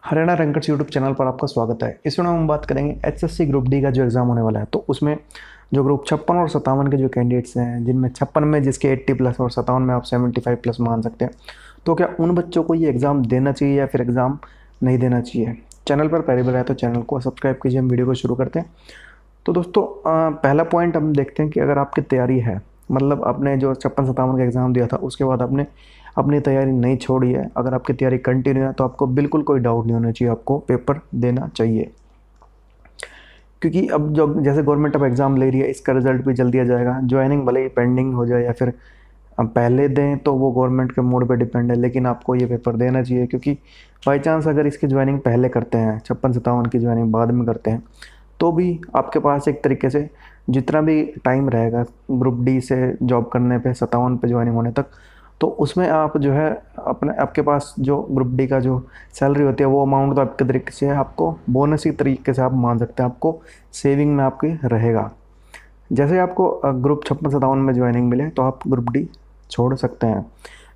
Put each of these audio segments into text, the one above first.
Haryana rankers YouTube channel पर आपका स्वागत है। इस वीडियो में हम बात करेंगे एचएससी ग्रुप डी का जो एग्ज़ाम होने वाला है। तो उसमें जो ग्रुप 56 और 57 के जो कैंडिडेट्स हैं, जिनमें 56 में जिसके 80 प्लस और 57 में आप 75 प्लस मान सकते हैं, तो क्या उन बच्चों को ये एग्ज़ाम देना चाहिए या फिर एग्ज़ाम नहीं देना चाहिए? चैनल पर पहली बार आए तो चैनल को सब्सक्राइब कीजिए। हम वीडियो को शुरू करते हैं। तो दोस्तों पहला पॉइंट हम देखते हैं कि अगर आपकी तैयारी है, मतलब आपने जो 56-57 का एग्ज़ाम दिया था उसके बाद आपने अपनी तैयारी नहीं छोड़ी है, अगर आपकी तैयारी कंटिन्यू है तो आपको बिल्कुल कोई डाउट नहीं होना चाहिए, आपको पेपर देना चाहिए। क्योंकि अब जो जैसे गवर्नमेंट अब एग्ज़ाम ले रही है, इसका रिजल्ट भी जल्दी आ जाएगा। ज्वाइनिंग भले ही पेंडिंग हो जाए या फिर हम पहले दें तो वो गवर्नमेंट के मूड पे डिपेंड है, लेकिन आपको ये पेपर देना चाहिए। क्योंकि बाई चांस अगर इसकी ज्वाइनिंग पहले करते हैं, 56-57 की ज्वाइनिंग बाद में करते हैं, तो भी आपके पास एक तरीके से जितना भी टाइम रहेगा ग्रुप डी से जॉब करने पे 57 पे ज्वाइनिंग होने तक, तो उसमें आप जो है अपने आपके पास जो ग्रुप डी का जो सैलरी होती है वो अमाउंट तो आपके तरीके से आपको बोनस की तरीके से आप मान सकते हैं, आपको सेविंग में आपकी रहेगा। जैसे आपको ग्रुप 56-57 में ज्वाइनिंग मिले तो आप ग्रुप डी छोड़ सकते हैं।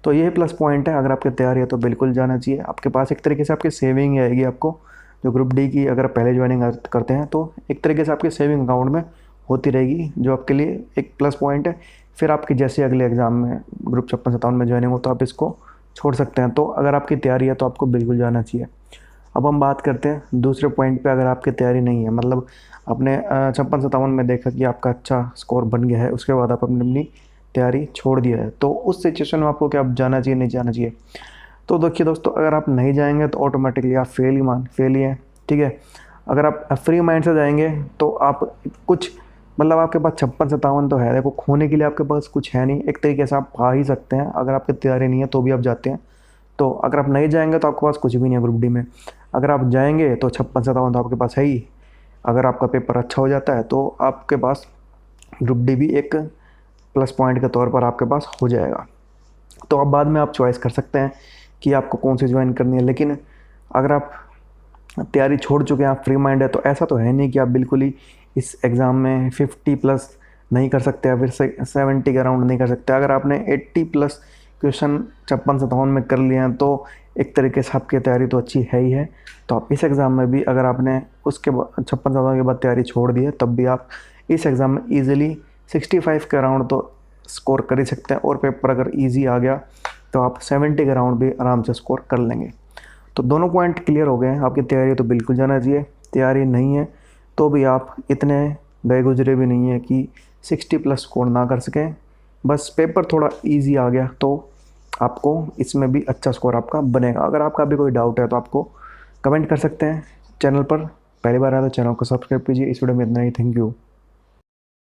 तो ये प्लस पॉइंट है। अगर आपकी तैयारी है तो बिल्कुल जाना चाहिए। आपके पास एक तरीके से आपकी सेविंग आएगी। आपको जो ग्रुप डी की अगर पहले ज्वाइनिंग करते हैं तो एक तरीके से आपकी सेविंग अकाउंट में होती रहेगी, जो आपके लिए एक प्लस पॉइंट है। फिर आपकी जैसे अगले एग्ज़ाम में ग्रुप 56-57 में ज्वाइनिंग हो तो आप इसको छोड़ सकते हैं। तो अगर आपकी तैयारी है तो आपको बिल्कुल जाना चाहिए। अब हम बात करते हैं दूसरे पॉइंट पे। अगर आपकी तैयारी नहीं है, मतलब आपने 56-57 में देखा कि आपका अच्छा स्कोर बन गया है, उसके बाद आप अपनी तैयारी छोड़ दिया है, तो उस सिचुएशन में आपको क्या जाना चाहिए नहीं जाना चाहिए? तो देखिए दोस्तों, अगर आप नहीं जाएंगे तो ऑटोमेटिकली आप फेल ही हैं, ठीक है। अगर आप फ्री माइंड से जाएंगे तो आप कुछ, मतलब आपके पास 56-57 तो है, देखो खोने के लिए आपके पास कुछ है नहीं। एक तरीके से आप पा ही सकते हैं। अगर आपकी तैयारी नहीं है तो भी आप जाते हैं। तो अगर आप नहीं जाएंगे तो आपके पास कुछ भी नहीं है ग्रुप डी में। अगर आप जाएंगे तो 56-57 तो आपके पास है ही। अगर आपका पेपर अच्छा हो जाता है तो आपके पास ग्रुप डी भी एक प्लस पॉइंट के तौर पर आपके पास हो जाएगा। तो अब बाद में आप चॉइस कर सकते हैं कि आपको कौन सी ज्वाइन करनी है। लेकिन अगर आप तैयारी छोड़ चुके हैं, आप फ्री माइंड है, तो ऐसा तो है नहीं कि आप बिल्कुल ही इस एग्ज़ाम में 50 प्लस नहीं कर सकते या फिर 70 के अराउंड नहीं कर सकते। अगर आपने 80 प्लस क्वेश्चन 56-57 में कर लिए हैं तो एक तरीके से आपकी तैयारी तो अच्छी है ही है। तो आप इस एग्ज़ाम में भी अगर आपने उसके 56-57 के बाद तैयारी छोड़ दी है, तब भी आप इस एग्ज़ाम में ईजिली 65 के अराउंड तो स्कोर कर ही सकते हैं। और पेपर अगर ईजी आ गया तो आप 70 के अराउंड भी आराम से स्कोर कर लेंगे। तो दोनों पॉइंट क्लियर हो गए हैं। आपकी तैयारी तो बिल्कुल जाना चाहिए। तैयारी नहीं है तो भी आप इतने गए गुजरे भी नहीं है कि 60 प्लस स्कोर ना कर सकें। बस पेपर थोड़ा इजी आ गया तो आपको इसमें भी अच्छा स्कोर आपका बनेगा। अगर आपका भी कोई डाउट है तो आपको कमेंट कर सकते हैं। चैनल पर पहली बार आया तो चैनल को सब्सक्राइब कीजिए। इस वीडियो में इतना ही। Thank you.